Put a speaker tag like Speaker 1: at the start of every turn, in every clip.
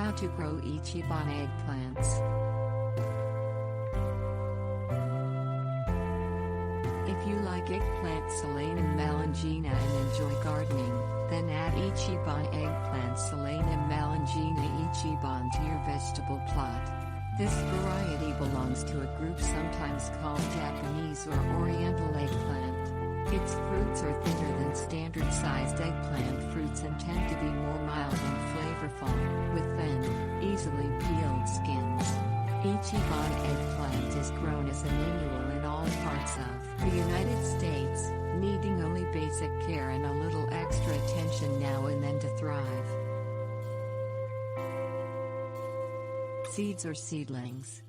Speaker 1: How to grow Ichiban eggplants. If you like eggplant Solanum melangina and enjoy gardening, then add Ichiban eggplant Solanum melangina Ichiban to your vegetable plot. This variety belongs to a group sometimes called Japanese or Oriental eggplant. Its fruits are thinner than standard-sized eggplant fruits and tend to be more mild and flavorful, with thin, easily peeled skins. Ichiban eggplant is grown as an annual in all parts of the United States, needing only basic care and a little extra attention now and then to thrive. Seeds or seedlings.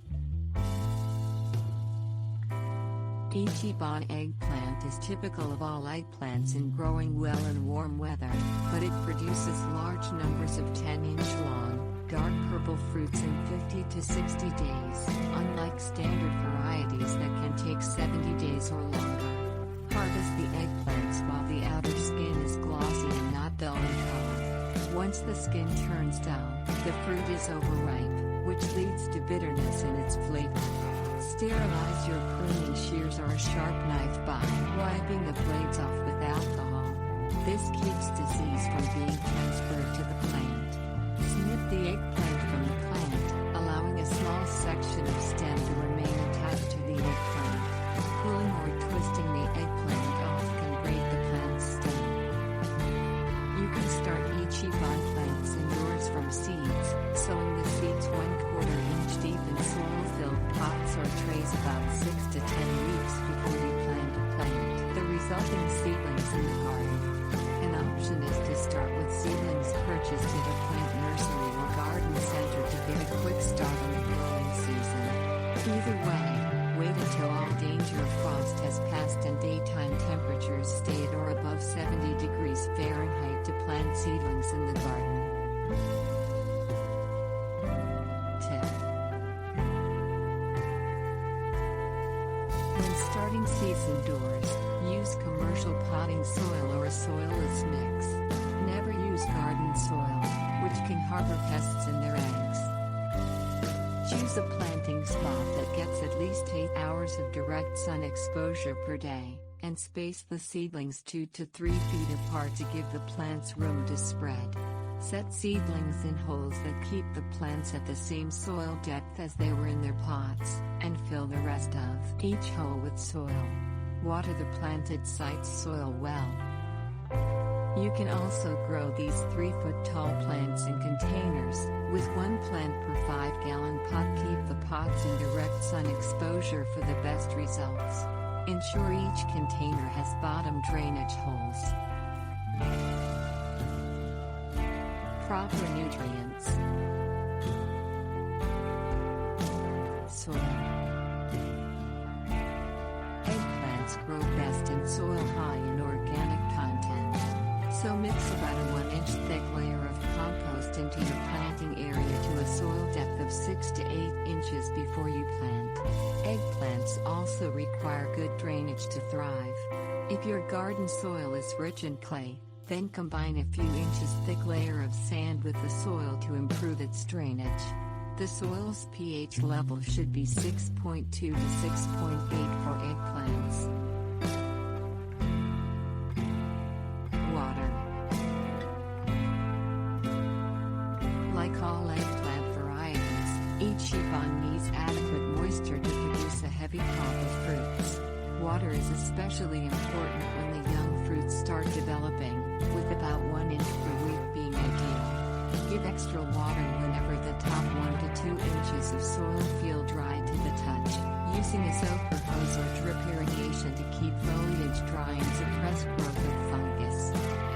Speaker 1: Ichiban eggplant is typical of all eggplants in growing well in warm weather, but it produces large numbers of 10-inch long, dark purple fruits in 50 to 60 days, unlike standard varieties that can take 70 days or longer. Harvest the eggplants while the outer skin is glossy and not dull in color. Once the skin turns dull, the fruit is overripe, which leads to bitterness in its flavor. Sterilize your pruning shears or a sharp knife by wiping the blades off with alcohol. This keeps disease from being transferred to the plant. Snip the eggplant from the plant, allowing a small section of stem to remain attached to the eggplant. Pulling or twisting the eggplant off can break the plant's stem. You can start Ichiban plants indoors from seeds, sowing the seeds 1/4 inch deep in soil-filled pots or trays about 6 to 10 weeks before you plant a plant. The resulting seedlings in the garden. An option is to start with seedlings purchased at a plant nursery or garden center to get a quick start on the growing season. Either way, wait until all danger of frost has passed and daytime temperatures stay at or above 70 degrees Fahrenheit to plant seedlings in the garden. Tip: when starting seeds indoors, use commercial potting soil or a soilless mix. Never use garden soil, which can harbor pests in their eggs. Choose a planting spot that gets at least 8 hours of direct sun exposure per day, and space the seedlings 2 to 3 feet apart to give the plants room to spread. Set seedlings in holes that keep the plants at the same soil depth as they were in their pots, and fill the rest of each hole with soil. Water the planted site's soil well. You can also grow these 3-foot-tall plants in containers, with 1 plant per 5-gallon pot. Keep the pots in direct sun exposure for the best results. Ensure each container has bottom drainage holes. Proper nutrients. Soil. Eggplants grow best in soil high in organic content. So mix about a 1-inch thick layer of compost into your planting area to a soil depth of 6 to 8 inches before you plant. Eggplants also require good drainage to thrive. If your garden soil is rich in clay, then combine a few inches thick layer of sand with the soil to improve its drainage. The soil's pH level should be 6.2 to 6.8 for eggplants. Water. Like all eggplant varieties, Ichiban needs adequate moisture to produce a heavy crop of fruits. Water is especially important when the young fruits start developing, with about 1 inch per week being ideal. Give extra water whenever the top 1 to 2 inches of soil feel dry to the touch, using a soaker hose or drip irrigation to keep foliage dry and suppress growth of fungus.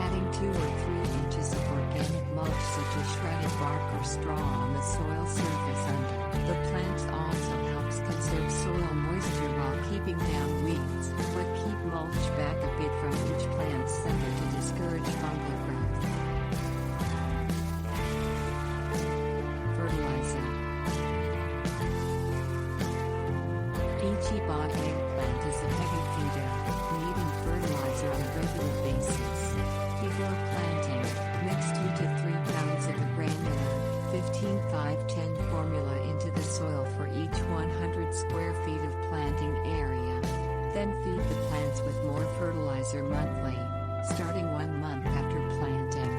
Speaker 1: Adding 2 or 3 inches of organic mulch such as shredded bark or straw on the soil surface under the plant also helps conserve soil moisture while keeping down weeds, but keep mulch back a bit from each plant center to discourage fungal growth. Fertilizer. Ichiban eggplant is a heavy feeder, needing fertilizer on a regular basis. Before planting, mix 2 to 3 pounds of a granular, 15 square feet of planting area. Then feed the plants with more fertilizer monthly, starting 1 month after planting.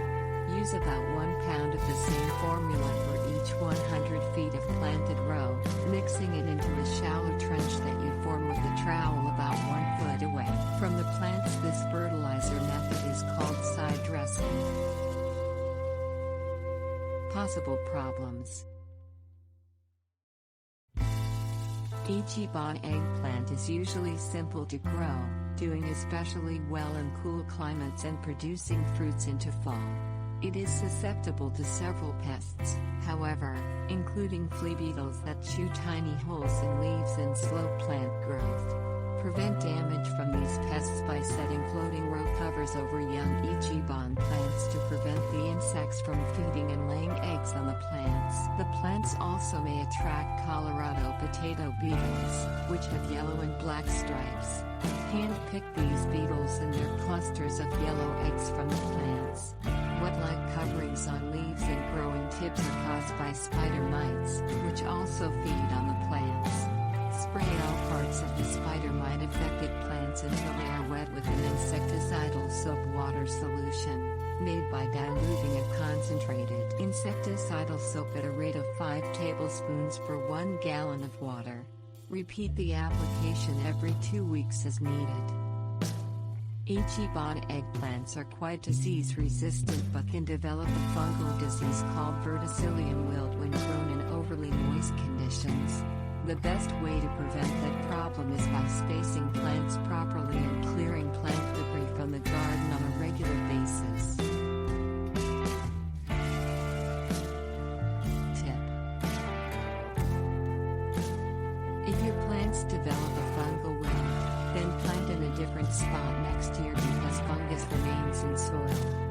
Speaker 1: Use about 1 pound of the same formula for each 100 feet of planted row, mixing it into a shallow trench that you form with the trowel about 1 foot away from the plants. This fertilizer method is called side dressing. Possible problems. Ichiban eggplant is usually simple to grow, doing especially well in cool climates and producing fruits into fall. It is susceptible to several pests, however, including flea beetles that chew tiny holes in leaves and slow plant growth. Prevent damage from these pests by setting floating row covers over young Ichiban plants to prevent the insects from feeding and laying eggs on the plants. The plants also may attract Colorado potato beetles, which have yellow and black stripes. Hand-pick these beetles and their clusters of yellow eggs from the plants. Wet-like coverings on leaves and growing tips are caused by spider mites, which also feed on the plants. Spray all parts of the spider mite-affected plants until they are wet with an insecticidal soap water solution, made by diluting a concentrated insecticidal soap at a rate of 5 tablespoons per 1 gallon of water. Repeat the application every 2 weeks as needed. Ichiban eggplants are quite disease-resistant but can develop a fungal disease called verticillium wilt when grown in overly moist conditions. The best way to prevent that problem is by spacing plants properly and clearing plant debris from the garden on a regular basis. Tip: if your plants develop a fungal wilt, then plant in a different spot next year because fungus remains in soil.